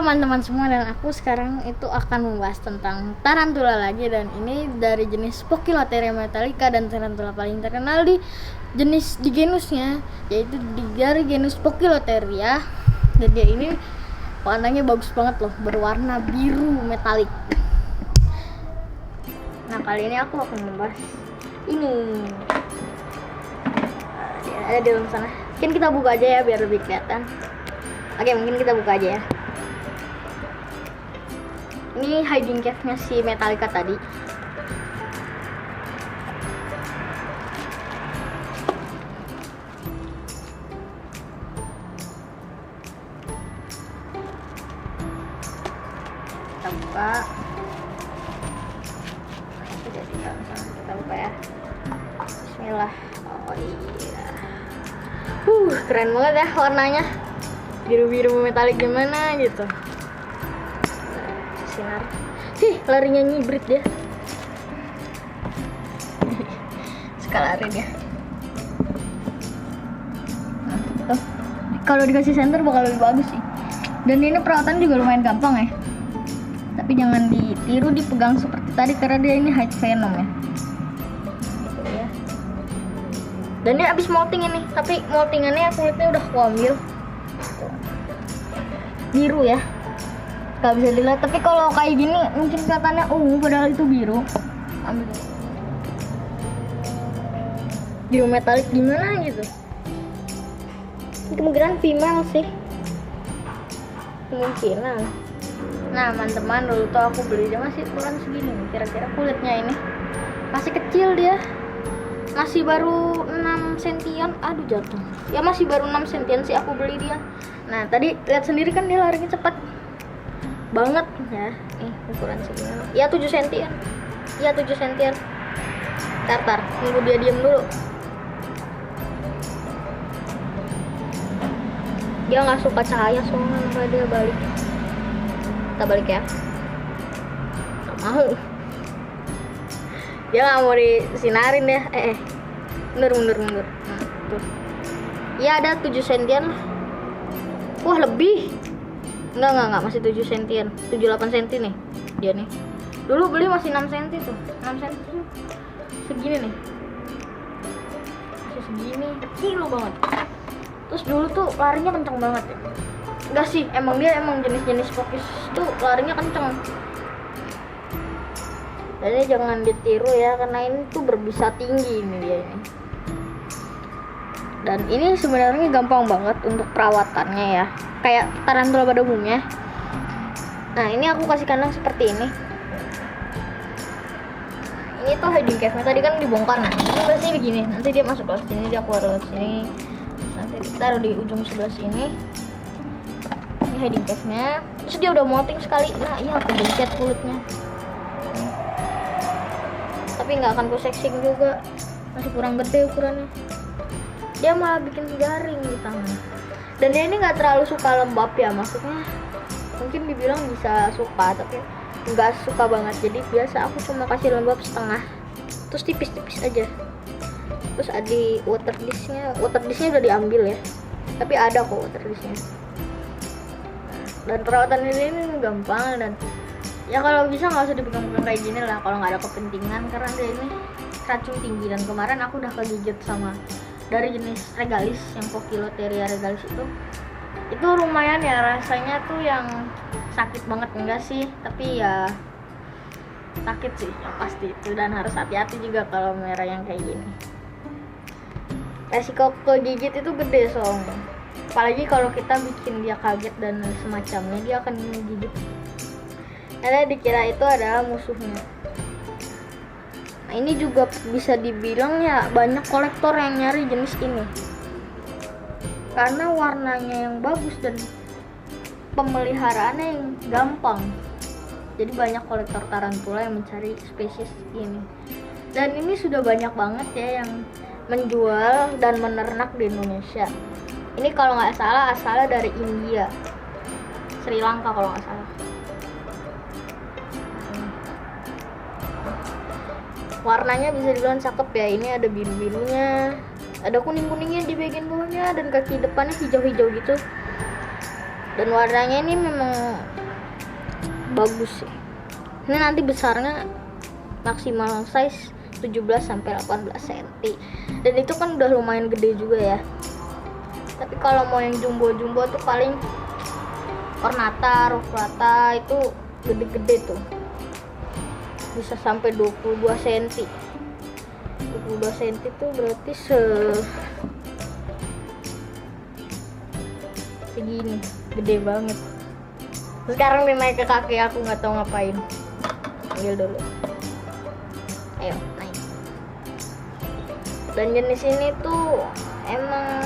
teman-teman semua, dan aku sekarang itu akan membahas tentang tarantula lagi, dan ini dari jenis Poecilotheria metallica dan tarantula paling terkenal di genusnya, yaitu dari genus Poecilotheria. Dan dia ini warnanya bagus banget loh, berwarna biru metalik. Nah, kali ini aku akan membahas ini. Ada di dalam sana. Mungkin kita buka aja ya biar lebih kelihatan. Oke, mungkin kita buka aja ya. Ini hiding cave-nya si Metallica tadi. Kita buka. Itu jadi sama-sama kita buka ya. Bismillah. Oh iya. Keren banget ya warnanya. Biru-biru metalik gimana gitu. Sinar. Larinya nyibrit dia. Suka lari dia. Kalau dikasih senter bakal lebih bagus sih. Dan ini perawatan juga lumayan gampang ya. Tapi jangan ditiru dipegang seperti tadi karena dia ini hide venom ya. Gitu ya. Dan dia abis molting ini, tapi moltingannya kulitnya udah aku ambil. Biru ya. Gak bisa dilihat, tapi kalau kayak gini mungkin kelihatannya ungu padahal itu biru. Ambil biru metalik gimana gitu. Ini kemungkinan female sih, kemungkinan. Nah teman-teman, dulu tuh aku beli dia masih ukuran segini. Kira-kira kulitnya ini masih kecil, dia masih baru 6 sentian. Aduh jatuh ya, masih baru 6 sentian sih aku beli dia. Nah tadi lihat sendiri kan dia larinya cepat banget ya. Ukuran segini ya 7 sentian. Ya 7 sentian. Tar nunggu dia diem dulu. Dia nggak suka cahaya soalnya, maka dia balik. Kita balik ya. Gak mau. Dia nggak mau disinarin ya. Mundur. Nah, tuh. Ya ada 7 sentian lah. Wah lebih. Enggak, masih 7 sentian. 7-8 senti nih dia nih. Dulu beli masih 6 senti tuh. 6 senti tuh segini nih. Masih segini, kecil banget. Terus dulu tuh larinya kenceng banget ya. Enggak sih, emang jenis-jenis Pokis tuh larinya kenceng. Jadi jangan ditiru ya, karena ini tuh berbisa tinggi ini dia ini. Dan ini sebenarnya gampang banget untuk perawatannya ya, kayak tarantula pada umumnya. Nah ini aku kasih kandang seperti ini. Ini tuh hiding cave-nya tadi kan dibongkar. Nah ini biasanya begini, nanti dia masuk ke sini, dia keluar lewat sini, nanti taruh di ujung sebelah sini. Ini hiding cave-nya. Terus dia udah molting sekali. Nah iya aku gencet kulitnya, tapi nggak akan ku sexing juga, masih kurang gede ukurannya. Dia malah bikin garing di tangan. Dan dia ini nggak terlalu suka lembab ya, maksudnya mungkin dibilang bisa suka tapi nggak suka banget. Jadi biasa aku cuma kasih lembab setengah, terus tipis-tipis aja. Terus ada water disknya udah diambil ya, tapi ada kok water disknya. Dan perawatan ini gampang, dan ya kalau bisa nggak usah dipegang-pegang kayak gini lah kalau nggak ada kepentingan, karena dia ini racun tinggi. Dan kemarin aku udah kegigit sama dari jenis regalis, yang Poecilotheria regalis itu lumayan ya rasanya tuh, yang sakit banget enggak sih, tapi ya sakit sih yang pasti itu. Dan harus hati-hati juga kalau merah yang kayak gini, resiko kegigit itu gede soalnya, apalagi kalau kita bikin dia kaget dan semacamnya, dia akan menggigit. Karena dikira itu adalah musuhnya. Nah ini juga bisa dibilang ya banyak kolektor yang nyari jenis ini, karena warnanya yang bagus dan pemeliharaannya yang gampang. Jadi banyak kolektor tarantula yang mencari spesies ini. Dan ini sudah banyak banget ya yang menjual dan menernak di Indonesia. Ini kalau nggak salah asalnya dari India, Sri Lanka kalau nggak salah. Warnanya bisa dibilang cakep ya. Ini ada biru-birunya, ada kuning-kuningnya di bagian bawahnya, dan kaki depannya hijau-hijau gitu. dan warnanya ini memang bagus sih. Ini nanti besarnya maksimal size 17-18 cm, dan itu kan udah lumayan gede juga ya. Tapi kalau mau yang jumbo-jumbo tuh paling ornata, ruflata itu gede-gede tuh, bisa sampai 22 cm. 22 cm tuh berarti segini, gede banget. Sekarang dia naik ke kaki, aku nggak tahu ngapain. Ambil dulu, ayo naik. Dan jenis ini tuh emang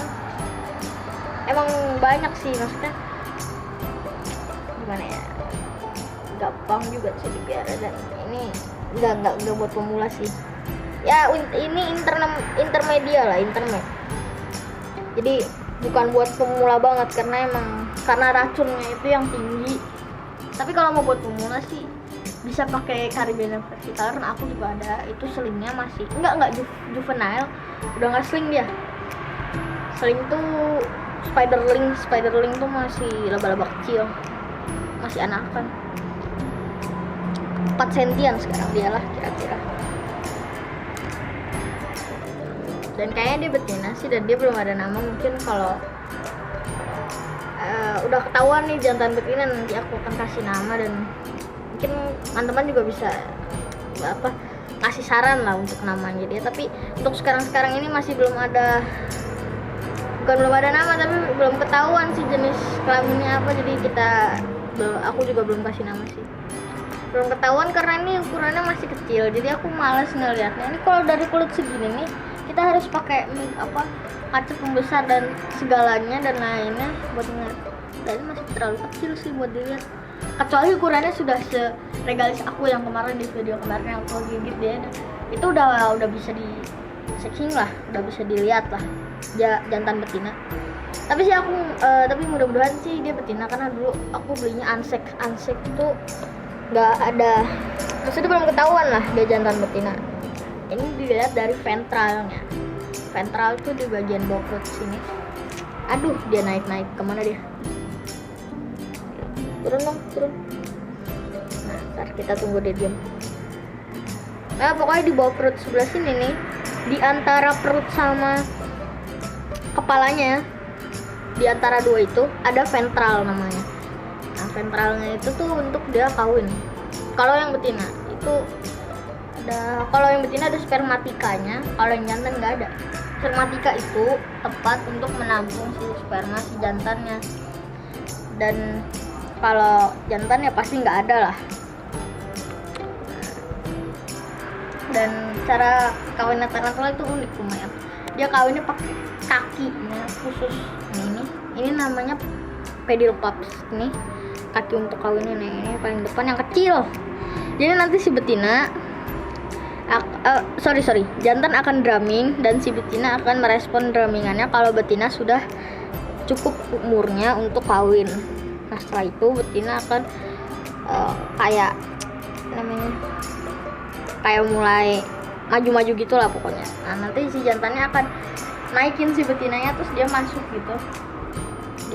banyak sih, maksudnya gimana ya, gampang juga sih dipelihara, dan ini nggak buat pemula sih ya. Ini intermedia lah, intermed, jadi bukan buat pemula banget karena racunnya itu yang tinggi. Tapi kalau mau buat pemula sih bisa pakai Caribbean Versatile, karena aku juga ada. Itu selingnya masih enggak juvenile, udah nggak sling dia. Sling tuh spiderling tuh masih laba-laba kecil, masih anakan. 4 sentian sekarang dia lah kira-kira. Dan kayaknya dia betina sih, dan dia belum ada nama. Mungkin kalau udah ketahuan nih jantan betina, nanti aku akan kasih nama, dan mungkin teman-teman juga bisa ngasih saran lah untuk namanya dia. Tapi untuk sekarang ini masih belum ada nama, tapi belum ketahuan sih jenis kelaminnya apa. Jadi aku juga belum kasih nama sih, belum ketahuan karena ini ukurannya masih kecil, jadi aku malas ngeliatnya. Ini kalau dari kulit segini nih kita harus pakai kaca pembesar dan segalanya dan lainnya buat ngeliat. Dan masih terlalu kecil sih buat dilihat, kecuali ukurannya sudah seregalis aku yang kemarin di video kemarin yang aku gigit dia. Itu udah bisa di searching lah, udah bisa dilihat lah jantan betina. Tapi mudah-mudahan sih dia betina, karena dulu aku belinya ansek itu nggak ada, maksudnya belum ketahuan lah dia jantan betina. Ini dilihat dari ventralnya. Ventral tuh di bagian bawah perut sini. Aduh, dia naik kemana dia? Turun. Nah, ntar kita tunggu dia diam. Nah, pokoknya di bawah perut sebelah sini nih, di antara perut sama kepalanya, di antara dua itu ada ventral namanya. Nah, ventralnya itu tuh untuk dia kawin. Kalau yang betina itu ada spermatikanya, kalau yang jantan nggak ada. Spermatika itu tempat untuk menampung si sperma si jantannya, dan kalau jantan ya pasti nggak ada lah. Dan cara kawinnya tarantula itu unik lumayan. Dia kawinnya pakai kakinya khusus. Ini namanya pedipalps. Ini kaki untuk kawinnya nih, ini paling depan yang kecil. Jadi nanti si betina jantan akan drumming, dan si betina akan merespon drummingannya kalau betina sudah cukup umurnya untuk kawin. Nah, setelah itu betina akan kayak mulai maju-maju gitulah pokoknya. Nah, nanti si jantannya akan naikin si betinanya, terus dia masuk gitu.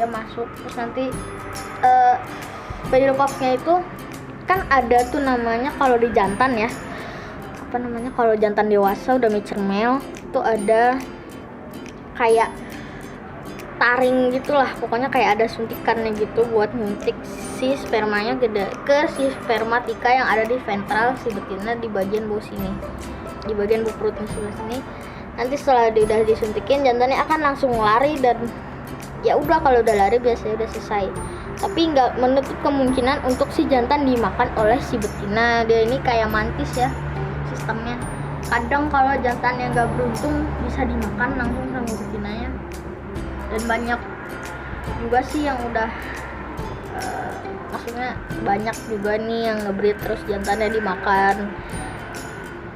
Terus nanti pedipalpsnya itu kan ada tuh namanya, kalau di jantan ya, kalau jantan dewasa udah mature male tuh ada kayak taring gitulah, pokoknya kayak ada suntikannya gitu buat nyuntik si spermanya ke si spermatika yang ada di ventral si betina di bagian bawah sini, di bagian bawah perutnya sebelah sini. Nanti setelah dia udah disuntikin, jantannya akan langsung lari, dan ya udah, kalau udah lari biasanya udah selesai. Tapi nggak menutup kemungkinan untuk si jantan dimakan oleh si betina. Dia ini kayak mantis ya sistemnya. Kadang kalau jantannya nggak beruntung bisa dimakan langsung sama betinanya. Dan banyak juga sih yang udah maksudnya banyak juga nih yang ngebreed terus jantannya dimakan.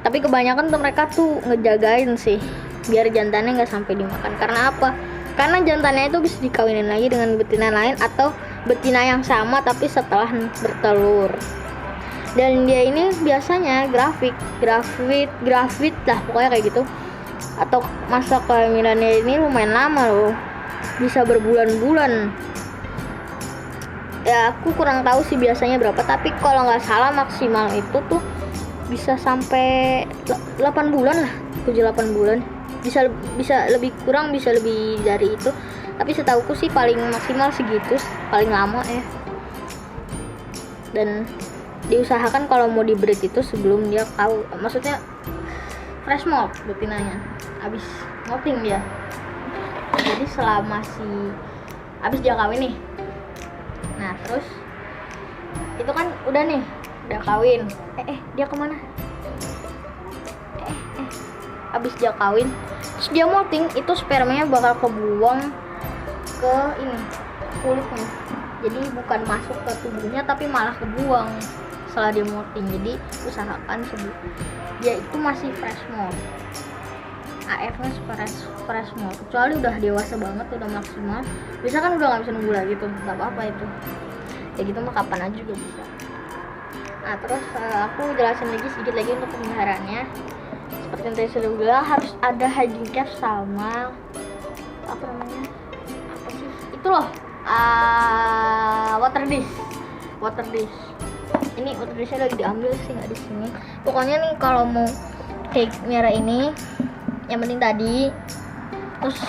Tapi kebanyakan tuh mereka tuh ngejagain sih biar jantannya nggak sampai dimakan. Karena apa? Karena jantannya itu bisa dikawinin lagi dengan betina lain atau betina yang sama tapi setelah bertelur. Dan dia ini biasanya grafit lah pokoknya kayak gitu. Atau masa kehamilannya ini lumayan lama loh, bisa berbulan-bulan. Ya aku kurang tahu sih biasanya berapa, tapi kalau nggak salah maksimal itu tuh bisa sampai 8 bulan lah, 7-8 bulan. Bisa bisa lebih kurang, bisa lebih dari itu. Tapi setauku sih paling maksimal segitu, paling lama ya. Dan diusahakan kalau mau di breed itu sebelum dia tahu, maksudnya fresh molt betinanya, abis molting dia. Jadi selama si abis dia kawin nih. Nah terus itu kan udah nih, udah kawin. Dia kemana? Abis dia kawin, terus dia molting, itu spermanya bakal kebuang ke ini kulitnya. Jadi bukan masuk ke tubuhnya, tapi malah kebuang setelah dia molting. Jadi usahakan sebelum dia itu masih fresh molt, AF-nya fresh molt. Kecuali udah dewasa banget, udah maksimal, bisa kan udah nggak bisa nunggu lagi tuh, nggak apa-apa itu. Ya gitu mah kapan aja juga bisa. Nah terus aku jelasin lagi sedikit lagi untuk pemeliharaannya. Seperti yang tadi sudah bilang, harus ada hygiene cap sama apa namanya, apa sih itu loh, water dish. Ini water dishnya lagi diambil sih, nggak di sini. Pokoknya nih kalau mau kayak merah ini, yang penting tadi, terus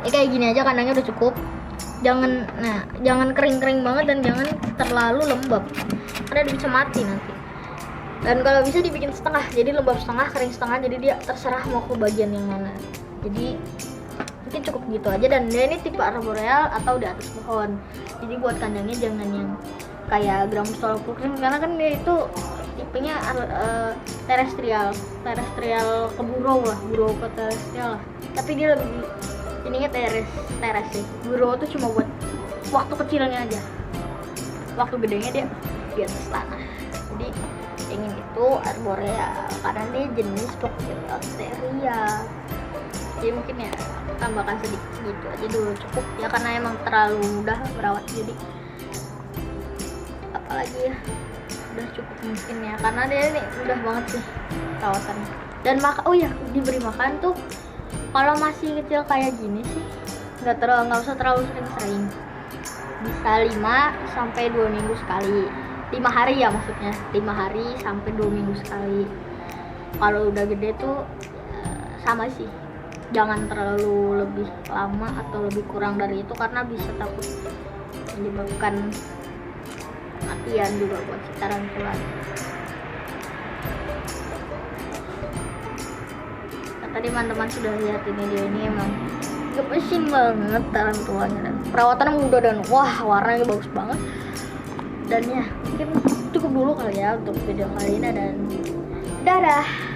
kayak gini aja kandangnya udah cukup. Jangan kering banget dan jangan terlalu lembab, karena dia bisa mati nanti. Dan kalau bisa dibikin setengah, jadi lembab setengah, kering setengah, jadi dia terserah mau ke bagian yang mana. Jadi mungkin cukup gitu aja. Dan dia ini tipe arboreal atau di atas pohon, jadi buat kandangnya jangan yang kayak Gramus Tolopukrim, karena kan dia itu tipenya terestrial ke burrow ke terestrial lah. Tapi dia lebih ininya teres sih. Burrow tuh cuma buat waktu kecilnya aja, waktu gedenya dia di atas tanah. Jadi ingin itu arboreal karena dia jenis Poecilotheria. Jadi mungkin ya tambahkan sedikit segitu aja dulu cukup ya, karena emang terlalu mudah merawat. Jadi apalagi ya udah cukup mungkin ya, karena dia ini mudah banget sih perawatannya. Dan diberi makan tuh kalau masih kecil kayak gini sih nggak usah terlalu sering-sering. Bisa 5-2 minggu sekali. 5 hari ya maksudnya, 5 hari sampai 2 minggu sekali. Kalau udah gede tuh sama sih, jangan terlalu lebih lama atau lebih kurang dari itu, karena bisa takut menyebabkan kematian juga buat si tarantula. Nah, tadi teman-teman sudah lihat ini, dia ini emang gemesin banget tarantulanya, dan perawatannya mudah dan wah warnanya bagus banget. Dan ya mungkin cukup dulu kali ya untuk video kali ini, dan dadah.